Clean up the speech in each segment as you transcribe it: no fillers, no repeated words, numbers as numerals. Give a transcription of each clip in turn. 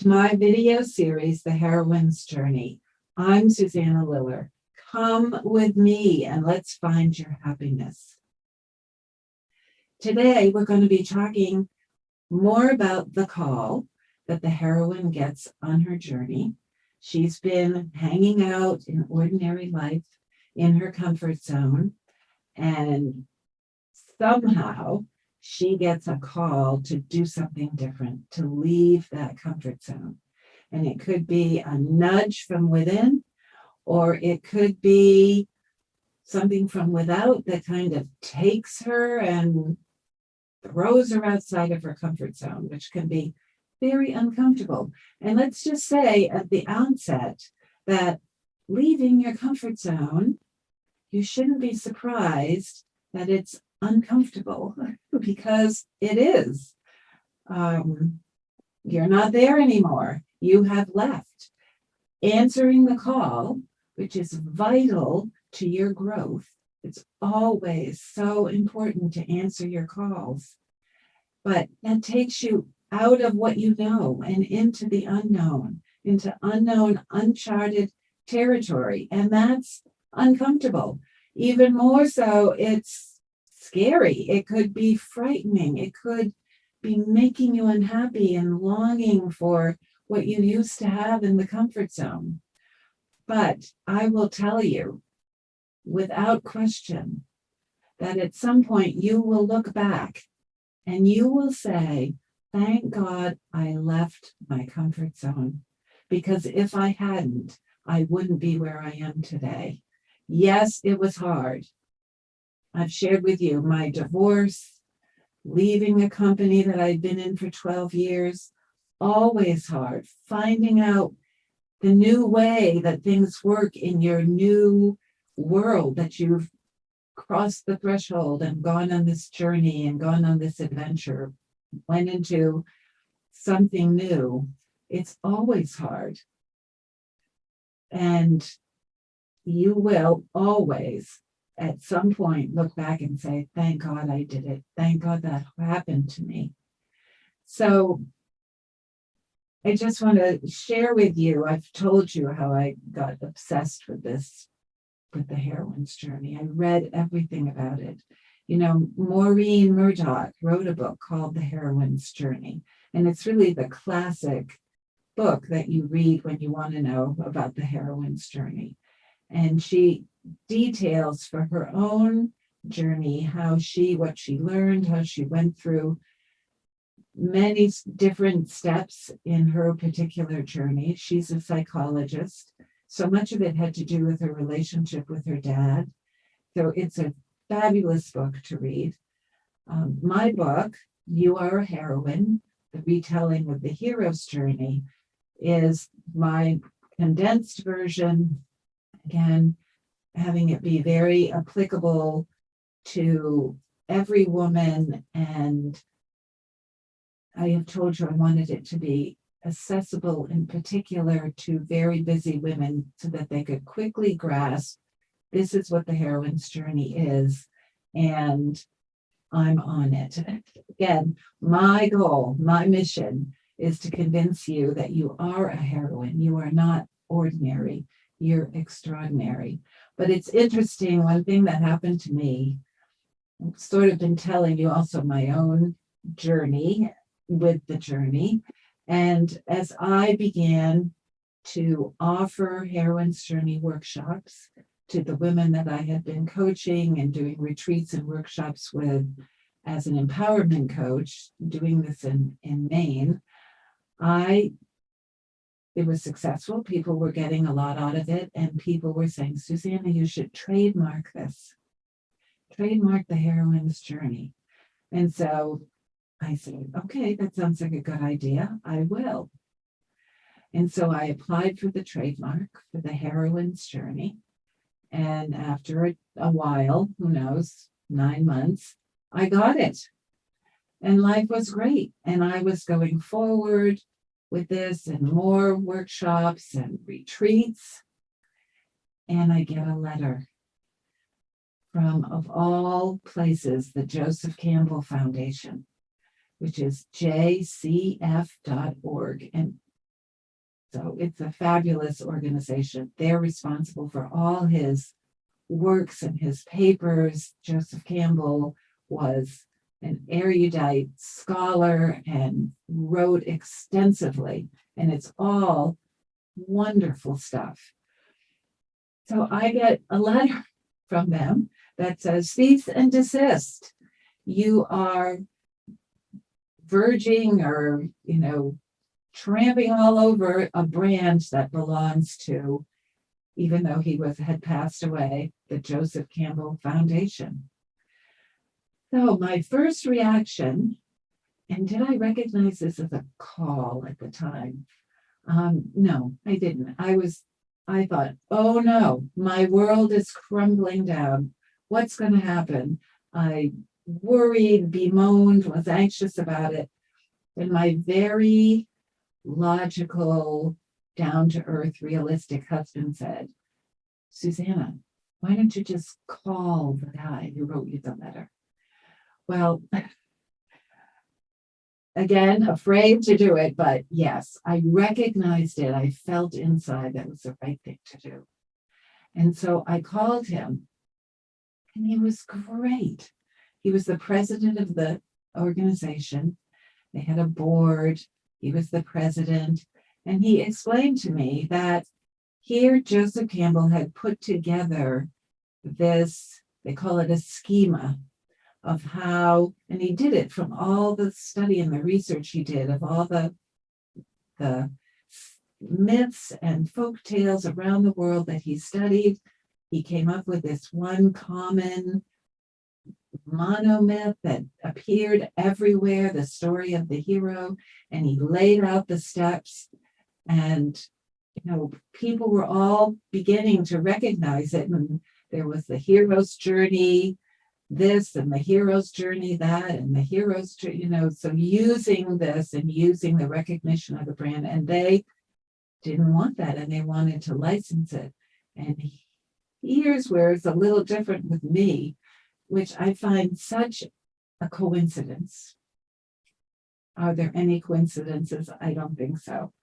to my video series, The Heroine's Journey. I'm Susanna Liller. Come with me and let's find your happiness. Today, we're going to be talking more about the call that the heroine gets on her journey. She's been hanging out in ordinary life in her comfort zone, and somehow she gets a call to do something different, to leave that comfort zone. And it could be a nudge from within, or it could be something from without that kind of takes her and throws her outside of her comfort zone, which can be very uncomfortable. And let's just say at the outset that leaving your comfort zone, you shouldn't be surprised that it's uncomfortable, because it is. You're not there anymore. You have left. Answering the call, which is vital to your growth. It's always so important to answer your calls. But that takes you out of what you know and into the unknown, into unknown, uncharted territory. And that's uncomfortable. Even more so, it's scary. It could be frightening. It could be making you unhappy and longing for what you used to have in the comfort zone. But I will tell you, without question, that at some point you will look back and you will say, thank God I left my comfort zone, because if I hadn't, I wouldn't be where I am today. Yes, it was hard. I've shared with you my divorce, leaving a company that I'd been in for 12 years, always hard. Finding out the new way that things work in your new world, that you've crossed the threshold and gone on this journey and gone on this adventure, went into something new. It's always hard. And you will always, at some point, look back and say, thank God I did it. Thank God that happened to me. So I just want to share with you, I've told you how I got obsessed with this, with the heroine's journey. I read everything about it. You know, Maureen Murdoch wrote a book called The Heroine's Journey. And it's really the classic book that you read when you want to know about the heroine's journey. And she details for her own journey what she learned, how she went through many different steps in her particular journey. She's a psychologist. So much of it had to do with her relationship with her dad. So it's a fabulous book to read. My book, You Are a Heroine, the retelling of the hero's journey, is my condensed version. Again, having it be very applicable to every woman. And I have told you I wanted it to be accessible in particular to very busy women so that they could quickly grasp this is what the heroine's journey is, and I'm on it. Again, my goal, my mission is to convince you that you are a heroine. You are not ordinary. You're extraordinary. But it's interesting, one thing that happened to me, I've sort of been telling you also my own journey with the journey. And as I began to offer heroine's journey workshops to the women that I had been coaching and doing retreats and workshops with as an empowerment coach, doing this in Maine, it was successful. People were getting a lot out of it. And people were saying, Susanna, you should trademark this. Trademark the heroine's journey. And so I said, okay, that sounds like a good idea. I will. And so I applied for the trademark for the heroine's journey. And after a while, who knows, 9 months, I got it. And life was great. And I was going forward with this and more workshops and retreats. And I get a letter from, of all places, the Joseph Campbell Foundation, which is jcf.org. And So it's a fabulous organization. They're responsible for all his works and his papers. Joseph Campbell was an erudite scholar and wrote extensively, and it's all wonderful stuff. So I get a letter from them that says, cease and desist. You are verging or, tramping all over a brand that belongs to, even though he had passed away, the Joseph Campbell Foundation. So my first reaction, and did I recognize this as a call at the time? No, I didn't. I thought, oh no, my world is crumbling down. What's going to happen? I worried, bemoaned, was anxious about it. And my very logical, down-to-earth, realistic husband said, Susanna, why don't you just call the guy who wrote you the letter? Well, again, afraid to do it, but yes, I recognized it. I felt inside that was the right thing to do. And so I called him, and he was great. He was the president of the organization. They had a board. He was the president. And he explained to me that here Joseph Campbell had put together this, they call it a schema of how, and he did it from all the study and the research he did of all the myths and folk tales around the world that he studied. He came up with this one common monomyth that appeared everywhere, the story of the hero, and he laid out the steps, and people were all beginning to recognize it. And there was the hero's journey, this, and the hero's journey, that, and the hero's, so using this and using the recognition of the brand, and they didn't want that, and they wanted to license it. And here's where it's a little different with me, which I find such a coincidence. Are there any coincidences? I don't think so.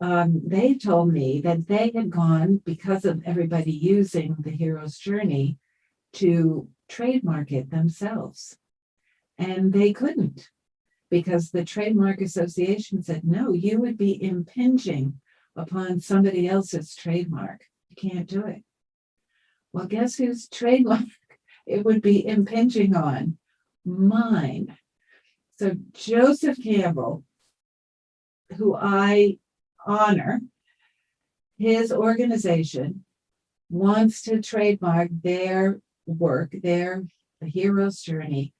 They told me that they had gone, because of everybody using the hero's journey, to trademark it themselves. And they couldn't, because the Trademark Association said, no, you would be impinging upon somebody else's trademark. You can't do it. Well, guess whose trademark it would be impinging on? Mine. So Joseph Campbell, who I honor, his organization wants to trademark their work, the hero's journey,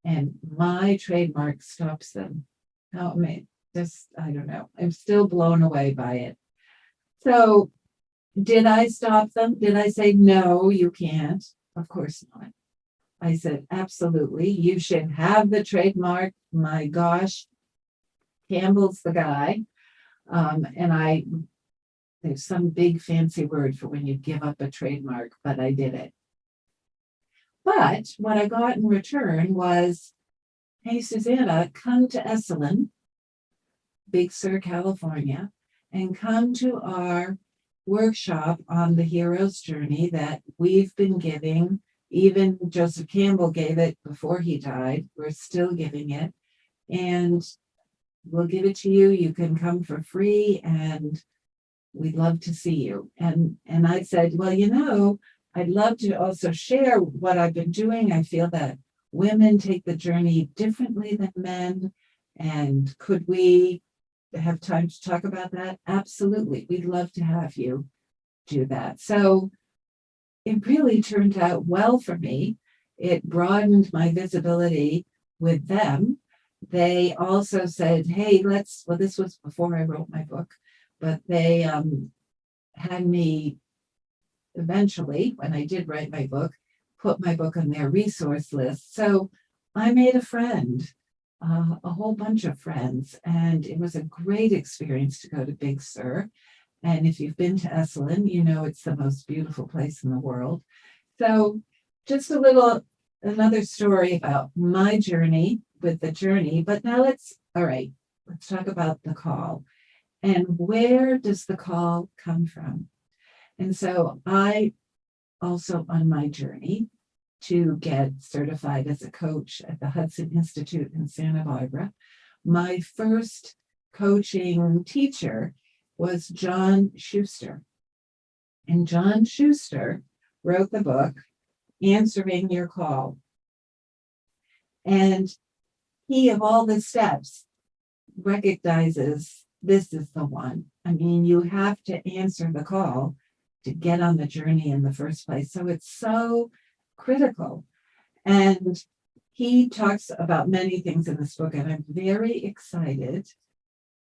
and my trademark stops them. How I don't know. I'm still blown away by it. So did I stop them? Did I say, no, you can't? Of course not. I said, absolutely, you should have the trademark. My gosh, Campbell's the guy. And there's some big fancy word for when you give up a trademark, but I did it. But what I got in return was, hey, Susanna, come to Esalen, Big Sur, California, and come to our workshop on the hero's journey that we've been giving. Even Joseph Campbell gave it before he died. We're still giving it. And we'll give it to you. You can come for free, and we'd love to see you. And I said, well, I'd love to also share what I've been doing. I feel that women take the journey differently than men. And could we have time to talk about that? Absolutely. We'd love to have you do that. So it really turned out well for me. It broadened my visibility with them. They also said, hey, this was before I wrote my book, but they had me eventually, when I did write my book, put my book on their resource list. So I made a friend, a whole bunch of friends, and it was a great experience to go to Big Sur. And if you've been to Esalen, it's the most beautiful place in the world. So just another story about my journey with the journey. But now let's talk about the call. And where does the call come from? And so I also, on my journey to get certified as a coach at the Hudson Institute in Santa Barbara, my first coaching teacher was John Schuster. And John Schuster wrote the book, Answering Your Call. And he, of all the steps, recognizes this is the one. I mean, you have to answer the call to get on the journey in the first place. So it's so critical. And he talks about many things in this book, and I'm very excited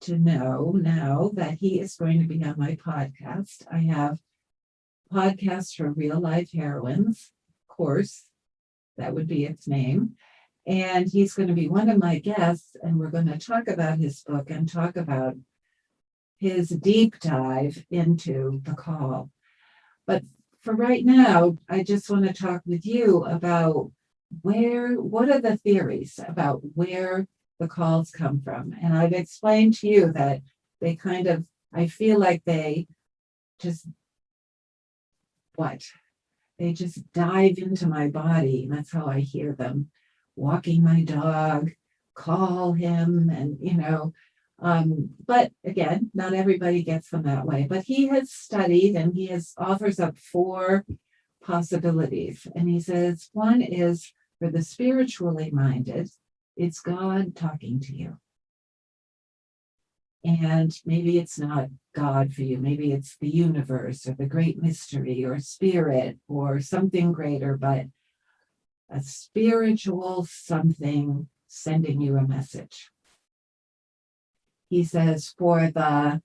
to know now that he is going to be on my podcast. I have Podcast for Real Life Heroines course, that would be its name. And he's going to be one of my guests, and we're going to talk about his book and talk about his deep dive into the call. But for right now, I just want to talk with you about what are the theories about where the calls come from. And I've explained to you that they I feel like they just, they just dive into my body. And that's how I hear them. Walking my dog, call him, and but again, not everybody gets them that way. But he has studied, and offers up 4 possibilities. And he says one is for the spiritually minded, it's God talking to you. And maybe it's not God for you. Maybe it's the universe or the great mystery or spirit or something greater, but a spiritual something sending you a message. He says for the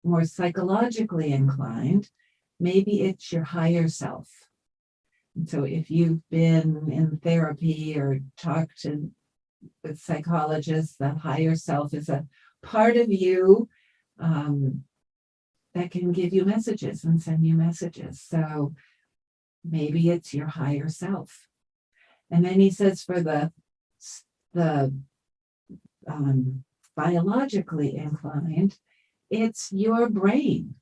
more psychologically inclined, maybe it's your higher self. And so if you've been in therapy or talked with psychologists, the higher self is a part of you that can give you messages and send you messages. So maybe it's your higher self. And then he says for the biologically inclined, it's your brain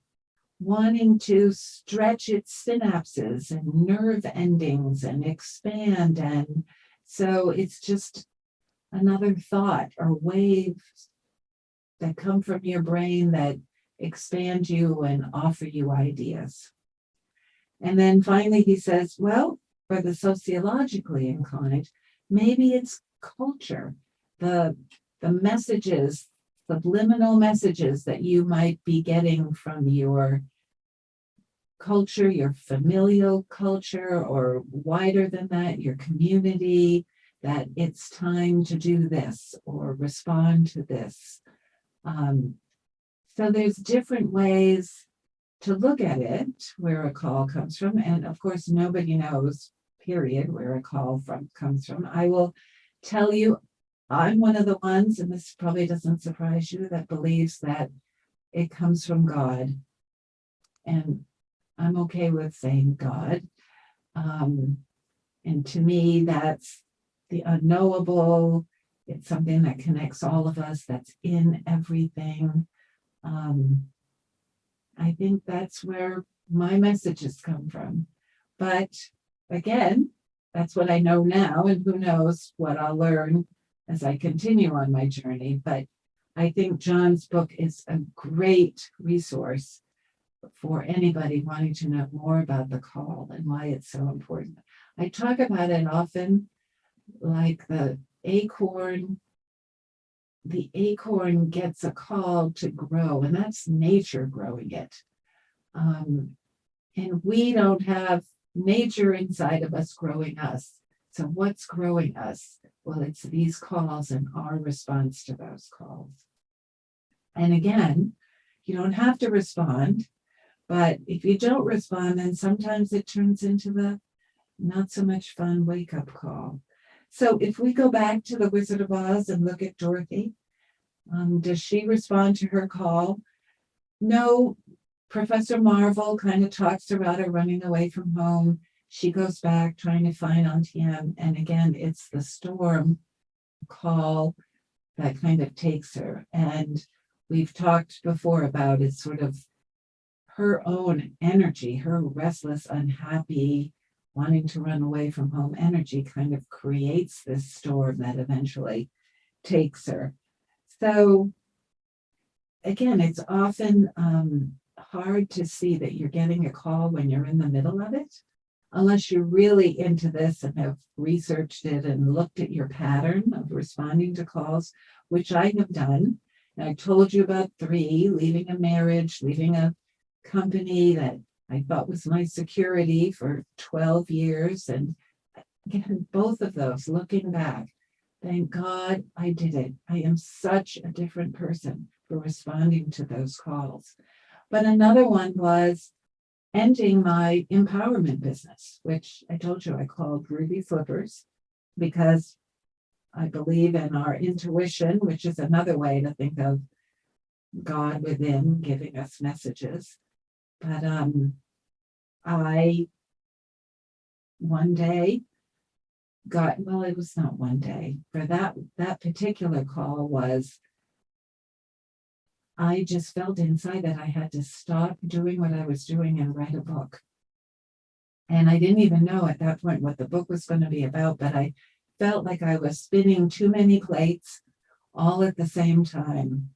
wanting to stretch its synapses and nerve endings and expand. And so it's just another thought or waves that come from your brain that expand you and offer you ideas. And then finally he says, well, for the sociologically inclined, maybe it's culture, the messages, subliminal messages that you might be getting from your culture, your familial culture, or wider than that, your community, that it's time to do this or respond to this. So there's different ways to look at it, where a call comes from. And of course, nobody knows, period, where a call comes from. I will tell you, I'm one of the ones, and this probably doesn't surprise you, that believes that it comes from God. And I'm okay with saying God. And to me, that's the unknowable. It's something that connects all of us, that's in everything. I think that's where my messages come from. But again, that's what I know now, and who knows what I'll learn as I continue on my journey. But I think John's book is a great resource for anybody wanting to know more about the call and why it's so important. I talk about it often like the acorn gets a call to grow, and that's nature growing it. And we don't have nature inside of us growing us. So what's growing us? Well, it's these calls and our response to those calls. And again, you don't have to respond, but if you don't respond, then sometimes it turns into the not so much fun wake-up call. So if we go back to the Wizard of Oz and look at Dorothy, does she respond to her call? No. Professor Marvel kind of talks about her running away from home. She goes back trying to find Auntie Em. And again, it's the storm call that kind of takes her. And we've talked before about it's sort of her own energy, her restless, unhappy, wanting to run away from home energy kind of creates this storm that eventually takes her. So again, it's often hard to see that you're getting a call when you're in the middle of it, unless you're really into this and have researched it and looked at your pattern of responding to calls, which I have done. And I told you about 3, leaving a marriage, leaving a company that I thought was my security for 12 years. And again, both of those, looking back, thank God I did it. I am such a different person for responding to those calls. But another one was ending my empowerment business, which I told you I called Ruby Slippers, because I believe in our intuition, which is another way to think of God within giving us messages. But I one day it was not one day, for that particular call was, I just felt inside that I had to stop doing what I was doing and write a book. And I didn't even know at that point what the book was going to be about, but I felt like I was spinning too many plates all at the same time.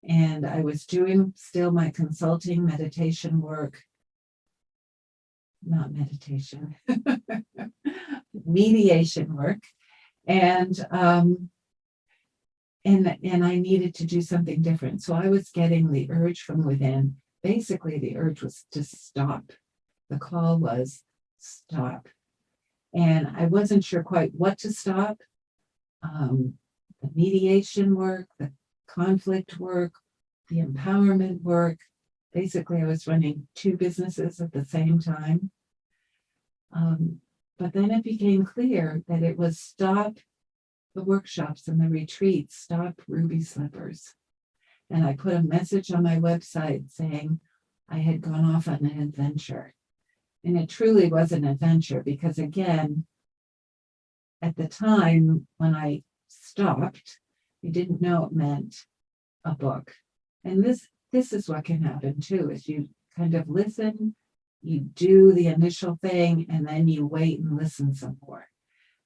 And I was doing still my consulting meditation work, not meditation, mediation work. And I needed to do something different. So I was getting the urge from within. Basically, the urge was to stop. The call was stop. And I wasn't sure quite what to stop. The mediation work, the conflict work, the empowerment work. Basically, I was running 2 businesses at the same time. But then it became clear that it was stop the workshops and the retreats, stop Ruby Slippers. And I put a message on my website saying I had gone off on an adventure. And it truly was an adventure because, again, at the time when I stopped, I didn't know it meant a book. And this is what can happen too, is you kind of listen, you do the initial thing, and then you wait and listen some more.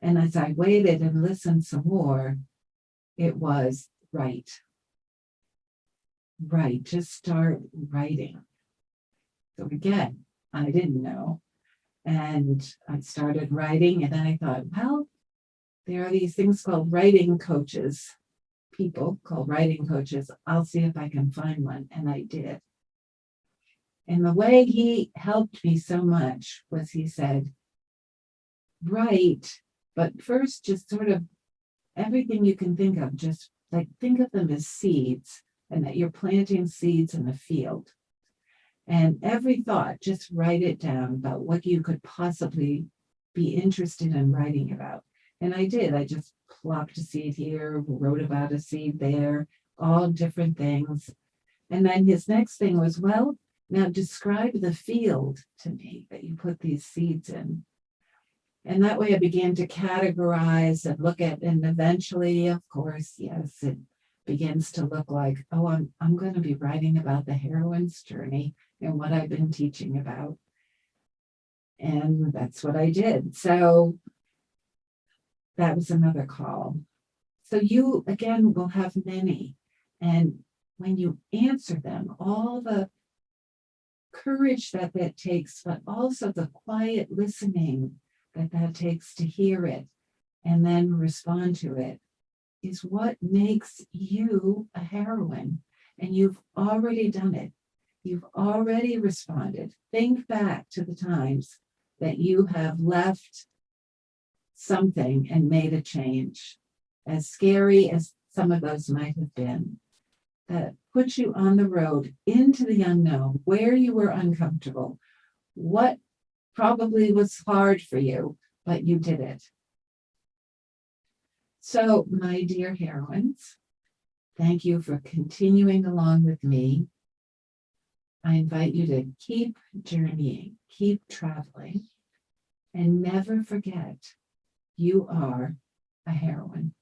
And as I waited and listened some more, it was right, just start writing. So again, I didn't know. And I started writing, and then I thought, well, there are these things called writing coaches, people called writing coaches. I'll see if I can find one. And I did. And the way he helped me so much was he said, write, but first just sort of everything you can think of, just like think of them as seeds, and that you're planting seeds in a field. And every thought, just write it down about what you could possibly be interested in writing about. And I did. I just plopped a seed here, wrote about a seed there, all different things. And then his next thing was, well, now describe the field to me that you put these seeds in. And that way I began to categorize and look at, and eventually, of course, yes, it begins to look like, oh, I'm going to be writing about the heroine's journey and what I've been teaching about. And that's what I did. So that was another call. So you, again, will have many. And when you answer them, all the courage that takes, but also the quiet listening that takes to hear it and then respond to it, is what makes you a heroine. And you've already done it. You've already responded. Think back to the times that you have left something and made a change, as scary as some of those might have been, that put you on the road into the unknown, where you were uncomfortable, what probably was hard for you, but you did it. So, my dear heroines, thank you for continuing along with me. I invite you to keep journeying, keep traveling, and never forget you are a heroine.